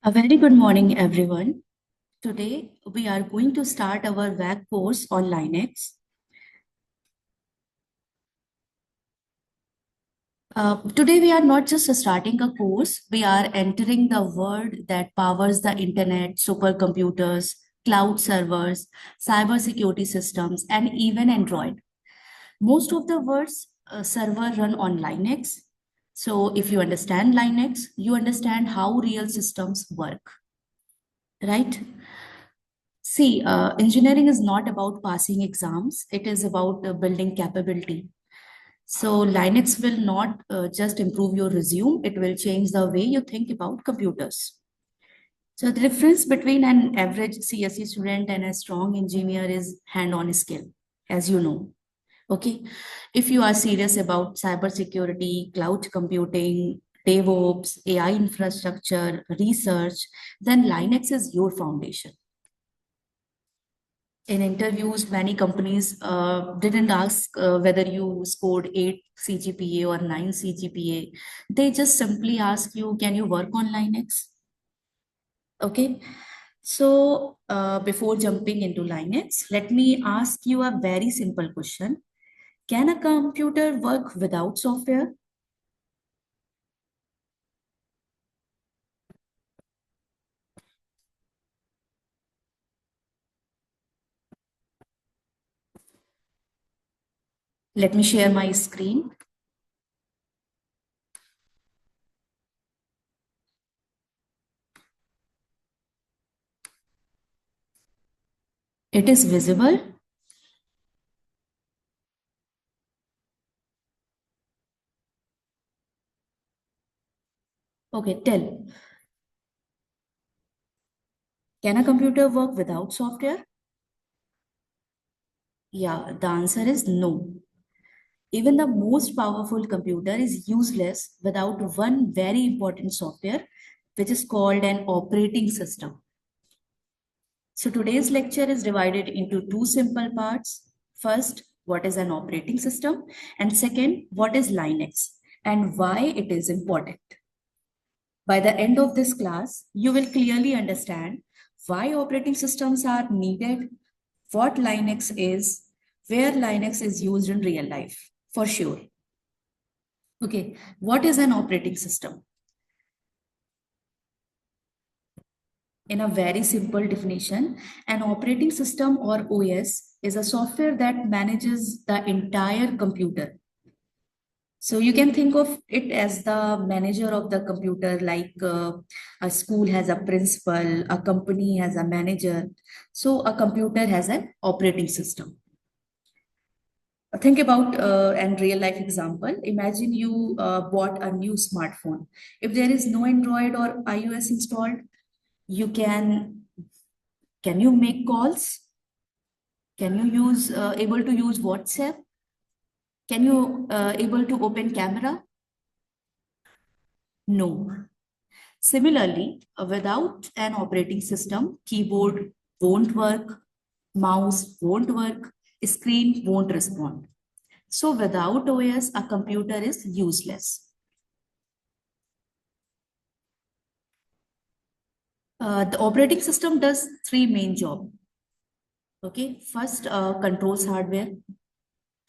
A very good morning, everyone. Today, we are going to start our WAC course on Linux. Today, we are not just starting a course, we are entering the world that powers the internet, supercomputers, cloud servers, cybersecurity systems, and even Android. Most of the world's server run on Linux. So, if you understand Linux, you understand how real systems work, right? See, engineering is not about passing exams, it is about building capability. So, Linux will not just improve your resume, it will change the way you think about computers. So, the difference between an average CSE student and a strong engineer is hand on skill, as you know. Okay. If you are serious about cybersecurity, cloud computing, DevOps, AI infrastructure, research, then Linux is your foundation. In interviews, many companies didn't ask whether you scored 8 CGPA or 9 CGPA. They just simply ask you, can you work on Linux? Okay. So before jumping into Linux, let me ask you a very simple question. Can a computer work without software? Let me share my screen. It is visible. Okay, tell. Can a computer work without software? Yeah, the answer is no. Even the most powerful computer is useless without one very important software, which is called an operating system. So today's lecture is divided into two simple parts. First, what is an operating system? And second, what is Linux and why it is important. By the end of this class, you will clearly understand why operating systems are needed, what Linux is, where Linux is used in real life, for sure. Okay, what is an operating system? In a very simple definition, an operating system or OS is a software that manages the entire computer. So you can think of it as the manager of the computer, like a school has a principal, a company has a manager. So a computer has an operating system. Think about an real life example. Imagine you bought a new smartphone. If there is no Android or iOS installed, you can you make calls? Can you able to use WhatsApp? Can you able to open camera? No. Similarly, without an operating system, keyboard won't work, mouse won't work, screen won't respond. So without OS, a computer is useless. The operating system does three main jobs. Okay, first controls hardware.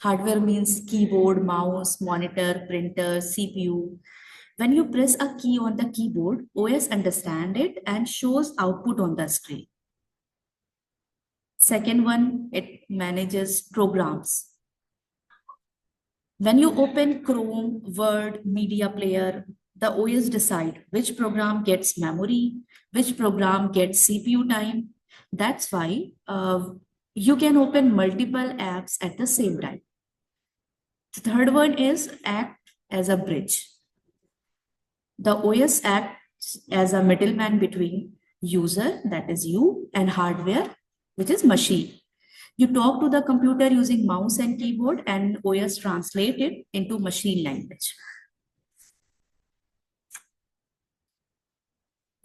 Hardware means keyboard, mouse, monitor, printer, CPU. When you press a key on the keyboard, OS understands it and shows output on the screen. Second one, it manages programs. When you open Chrome, Word, Media Player, the OS decide which program gets memory, which program gets CPU time. That's why you can open multiple apps at the same time. The third one is act as a bridge. The OS acts as a middleman between user, that is you, and hardware, which is machine. You talk to the computer using mouse and keyboard, and OS translate it into machine language.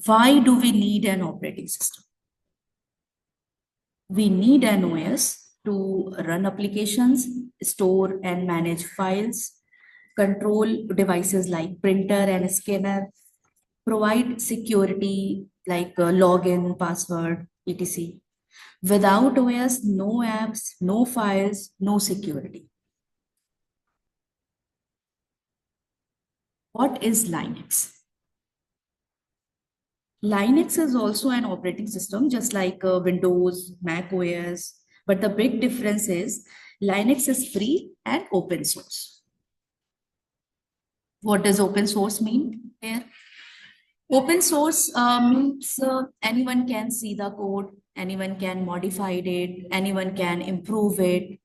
Why do we need an operating system? We need an OS to run applications, store and manage files, control devices like printer and scanner, provide security like login, password, etc. Without OS, no apps, no files, no security. What is Linux? Linux is also an operating system, just like Windows, Mac OS. But the big difference is Linux is free and open source. What does open source mean here? Open source means anyone can see the code, anyone can modify it, anyone can improve it.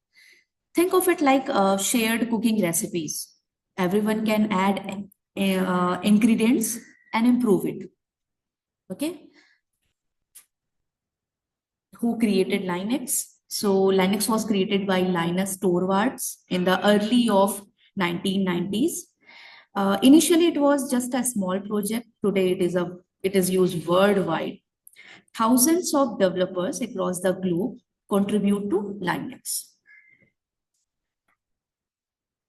Think of it like shared cooking recipes. Everyone can add ingredients and improve it. Okay, who created Linux? So Linux was created by Linus Torvalds in the early of 1990s. Initially, it was just a small project. Today, it is used worldwide. Thousands of developers across the globe contribute to Linux.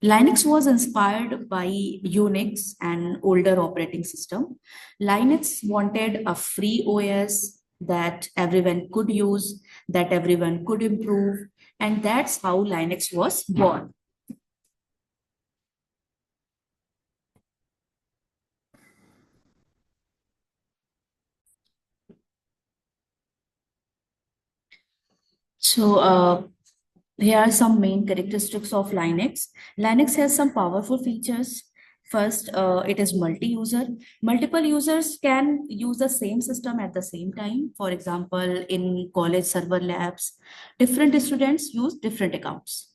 Linux was inspired by Unix, an older operating system. Linux wanted a free OS that everyone could use, that everyone could improve, and that's how Linux was born. So, here are some main characteristics of Linux. Linux has some powerful features. First, it is multi-user. Multiple users can use the same system at the same time. For example, in college server labs, different students use different accounts,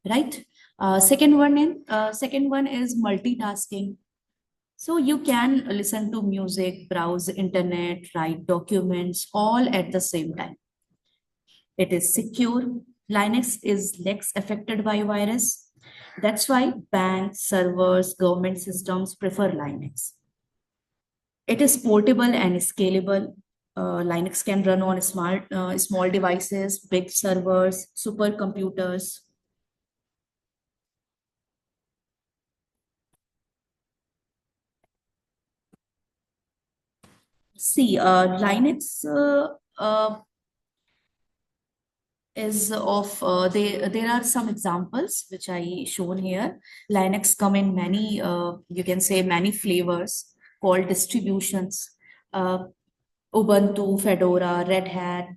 right? Second one is multitasking. So you can listen to music, browse internet, write documents, all at the same time. It is secure. Linux is less affected by virus. That's why banks, servers, government systems prefer Linux. It is portable and scalable. Linux can run on small devices, big servers, supercomputers. See, Linux is of there are some examples which I shown here. Linux come in many you can say many flavors called distributions. Uh, Ubuntu, Fedora, Red Hat,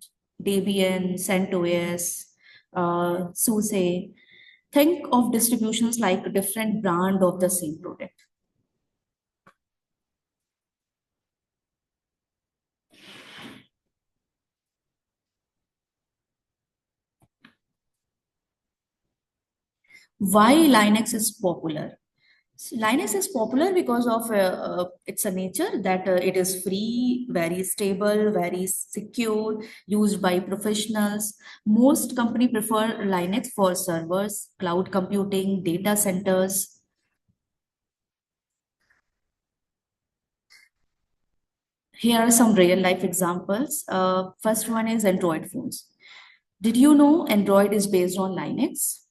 Debian, CentOS, SUSE. Think of distributions like a different brand of the same product. Why Linux is popular? Linux is popular because of its a nature that it is free, very stable, very secure, used by professionals. Most company prefer Linux for servers, cloud computing, data centers. Here are some real life examples. First one is Android phones. Did you know Android is based on Linux?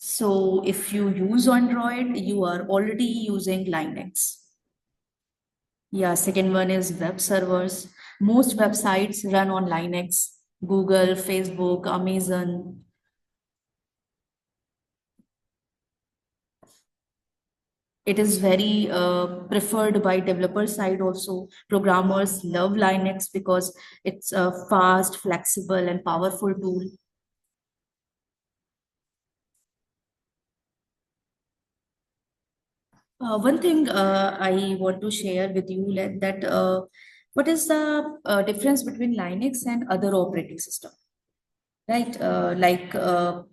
So if you use Android, you are already using Linux. Yeah, second one is web servers. Most websites run on Linux. Google, Facebook, Amazon. It is very preferred by developer side also. Programmers love Linux because it's a fast, flexible, and powerful tool. One thing I want to share with you that what is the difference between Linux and other operating system, right? Like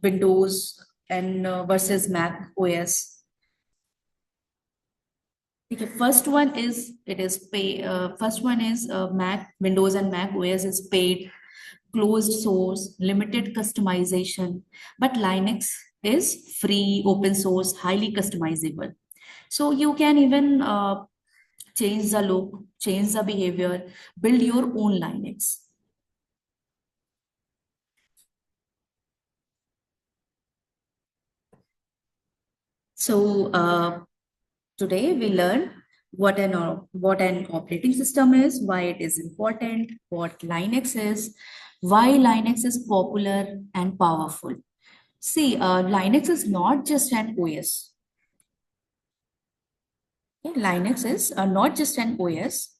Windows and versus Mac OS. Okay, first one is Mac Windows and Mac OS is paid, closed source, limited customization, but Linux is free, open source, highly customizable. So you can even change the look, change the behavior, build your own Linux. So Today we learn what an operating system is, why it is important, what Linux is, why Linux is popular and powerful. See, Linux is not just an OS. Okay, Linux is not just an OS.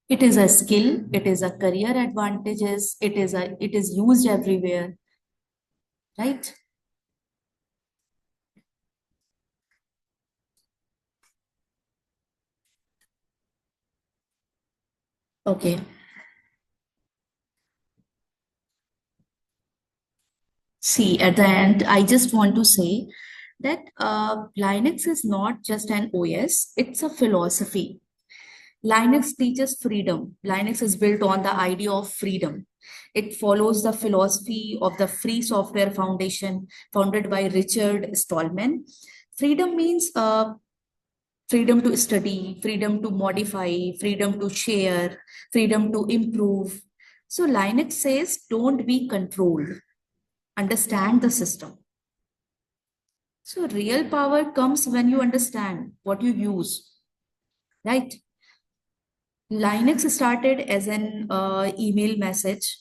It is a skill. It is a career advantages. It is used everywhere, right? Okay. See, at the end, I just want to say that Linux is not just an OS. It's a philosophy. Linux teaches freedom. Linux is built on the idea of freedom. It follows the philosophy of the Free Software Foundation, founded by Richard Stallman. Freedom means freedom to study, freedom to modify, freedom to share, freedom to improve. So Linux says don't be controlled, understand the system. So real power comes when you understand what you use, right? Linux started as an email message.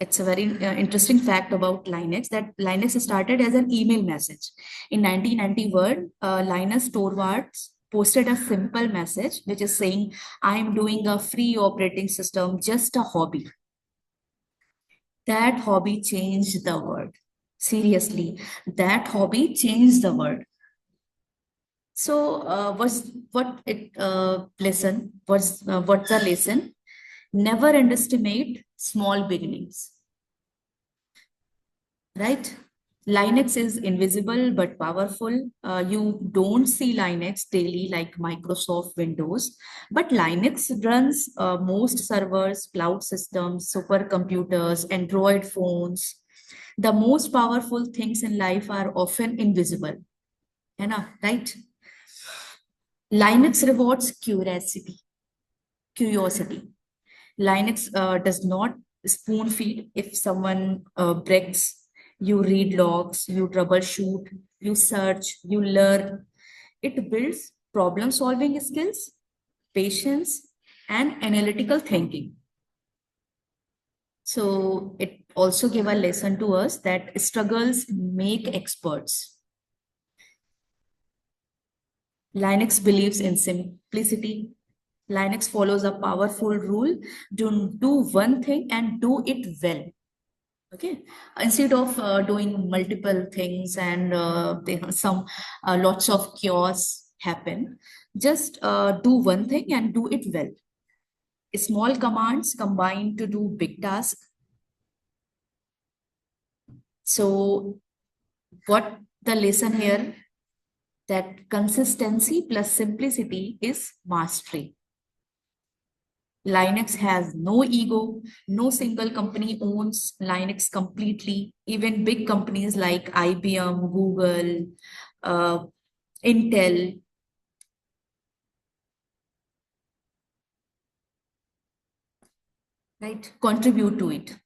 It's a very interesting fact about Linux that Linux started as an email message. In 1991, Linus Torvalds posted a simple message which is saying, I am doing a free operating system, just a hobby. That hobby changed the world. Seriously, that hobby changed the world. So, was what it lesson was what's the lesson? Never underestimate small beginnings, right? Linux is invisible but powerful. You don't see Linux daily like Microsoft Windows, but Linux runs most servers, cloud systems, supercomputers, Android phones. The most powerful things in life are often invisible. है ना? Right? Linux rewards curiosity. Linux does not spoon feed. If someone breaks, you read logs, you troubleshoot, you search, you learn. It builds problem solving skills, patience, and analytical thinking. So it also gave a lesson to us that struggles make experts. Linux believes in simplicity. Linux follows a powerful rule: do one thing and do it well. Okay, instead of doing multiple things and there are some lots of chaos happen, just do one thing and do it well. Small commands combine to do big tasks. So what the lesson here, that consistency plus simplicity is mastery. Linux has no ego. No single company owns Linux completely. Even big companies like IBM, Google, uh, Intel, right, contribute to it.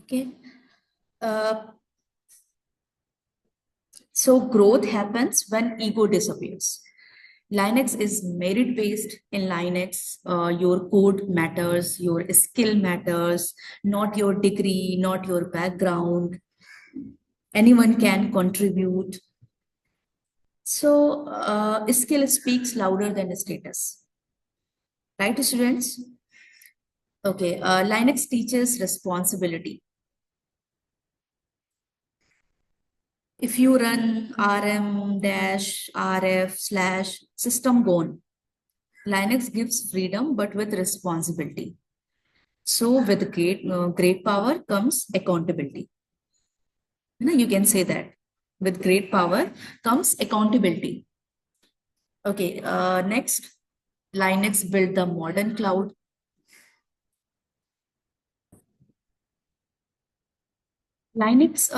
Okay. Uh, so growth happens when ego disappears. Linux is merit based. In Linux. Your code matters, your skill matters, not your degree, not your background. Anyone can contribute. So, skill speaks louder than status, right, students? Okay, Linux teaches responsibility. If you run rm dash rf slash system gone, Linux gives freedom but with responsibility. So, with great power comes accountability. You can say that. With great power comes accountability. Okay, next, Linux built the modern cloud. Linux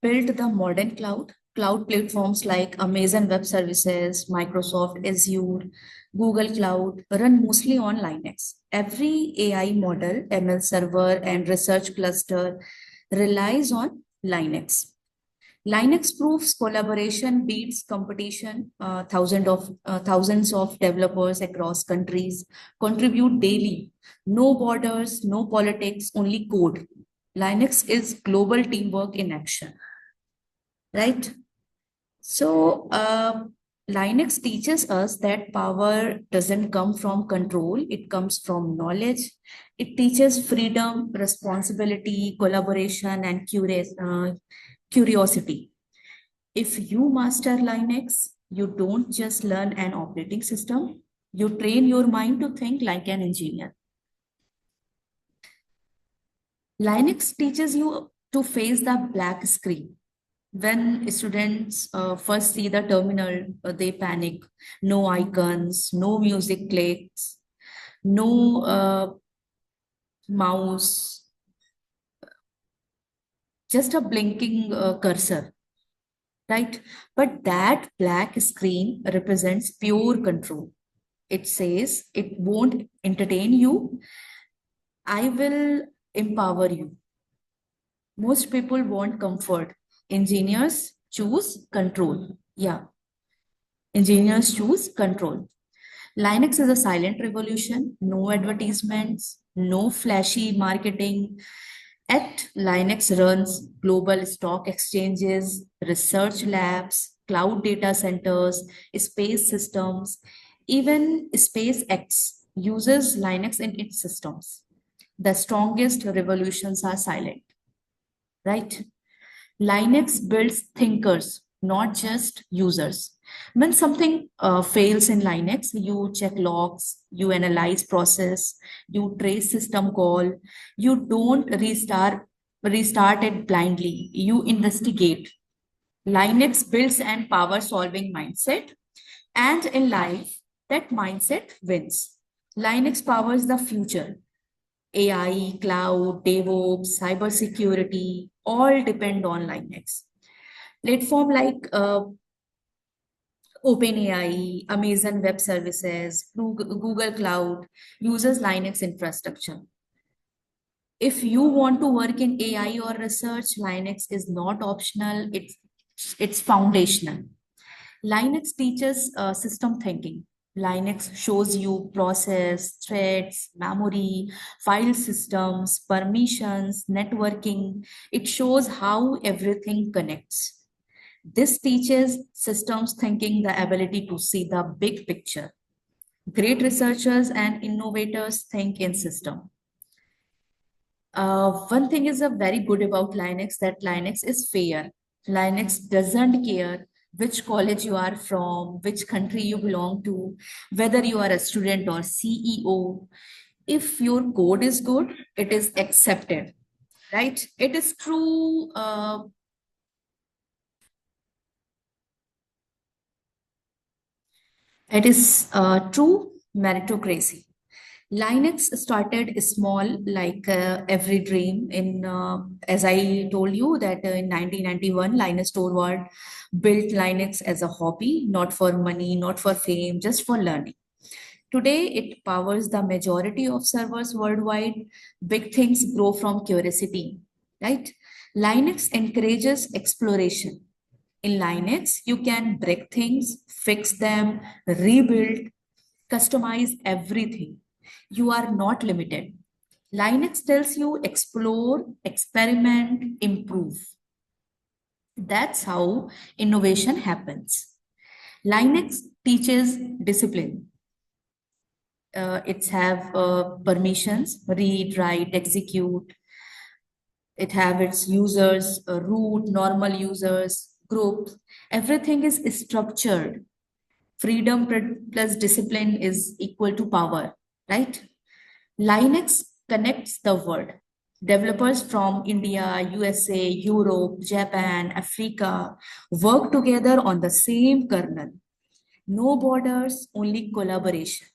built the modern cloud platforms like Amazon Web Services, Microsoft Azure. Google Cloud run mostly on Linux. Every AI model, ML server, and research cluster relies on Linux. Linux proves collaboration beats competition. Thousands of developers across countries contribute daily. No borders, no politics, only code. Linux is global teamwork in action, right? So, Linux teaches us that power doesn't come from control, it comes from knowledge. It teaches freedom, responsibility, collaboration, and curiosity. If you master Linux, you don't just learn an operating system, you train your mind to think like an engineer. Linux teaches you to face the black screen. When students first see the terminal, they panic. No icons, no music clicks, no mouse, just a blinking cursor, right? But that black screen represents pure control. It says it won't entertain you, I will empower you. Most people want comfort. Engineers choose control. Yeah, engineers choose control. Linux is a silent revolution, no advertisements, no flashy marketing. At Linux runs global stock exchanges, research labs, cloud data centers, space systems, even SpaceX uses Linux in its systems. The strongest revolutions are silent, right? Linux builds thinkers, not just users. When something fails in Linux, you check logs, you analyze process, you trace system call, you don't restart it blindly, you investigate. Linux builds an power solving mindset, and in life, that mindset wins. Linux powers the future. AI, cloud, DevOps, cybersecurity, all depend on Linux. Platform like OpenAI, Amazon Web Services, Google Cloud uses Linux infrastructure. If you want to work in AI or research, Linux is not optional, it's foundational. Linux teaches system thinking. Linux shows you process, threads, memory, file systems, permissions, networking. It shows how everything connects. This teaches systems thinking the ability to see the big picture. Great researchers and innovators think in system. One thing is a very good about Linux that Linux is fair. Linux doesn't care which college you are from, which country you belong to, whether you are a student or CEO. If your code is good, it is accepted, right? It is true. It is true meritocracy. Linux started small, like every dream. As I told you, that in 1991, Linus Torvald built Linux as a hobby, not for money, not for fame, just for learning. Today, it powers the majority of servers worldwide. Big things grow from curiosity, right? Linux encourages exploration. In Linux, you can break things, fix them, rebuild, customize everything. You are not limited. Linux tells you explore, experiment, improve. That's how innovation happens. Linux teaches discipline. It's have permissions, read, write, execute. It have its users, root, normal users, groups. Everything is structured. Freedom plus discipline is equal to power, right? Linux connects the world. Developers from India, USA, Europe, Japan, Africa work together on the same kernel. No borders, only collaboration.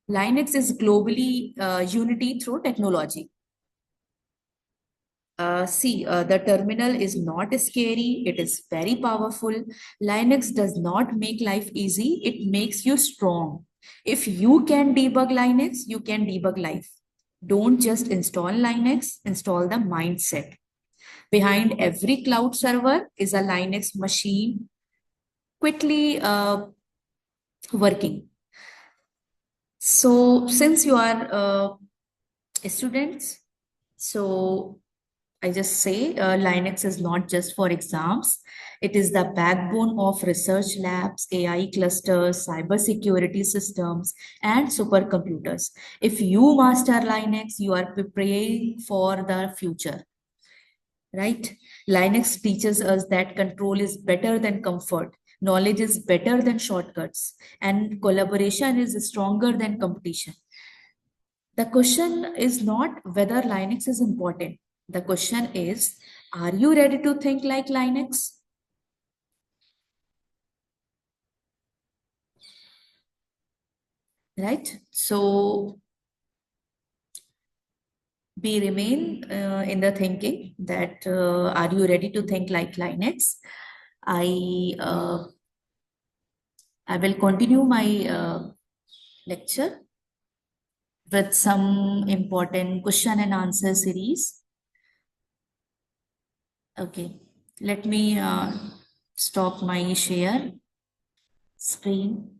Linux is globally unity through technology. The terminal is not scary, it is very powerful. Linux does not make life easy, it makes you strong. If you can debug Linux, you can debug life. Don't just install Linux, install the mindset. Behind every cloud server is a Linux machine quickly working. So, since you are students, so I just say Linux is not just for exams. It is the backbone of research labs, AI clusters, cybersecurity systems, and supercomputers. If you master Linux, you are preparing for the future, right? Linux teaches us that control is better than comfort, knowledge is better than shortcuts, and collaboration is stronger than competition. The question is not whether Linux is important. The question is, are you ready to think like Linux? Right? So we remain in the thinking that are you ready to think like Linux? I uh, I will continue my lecture with some important question and answer series. Okay, let me stop my share screen.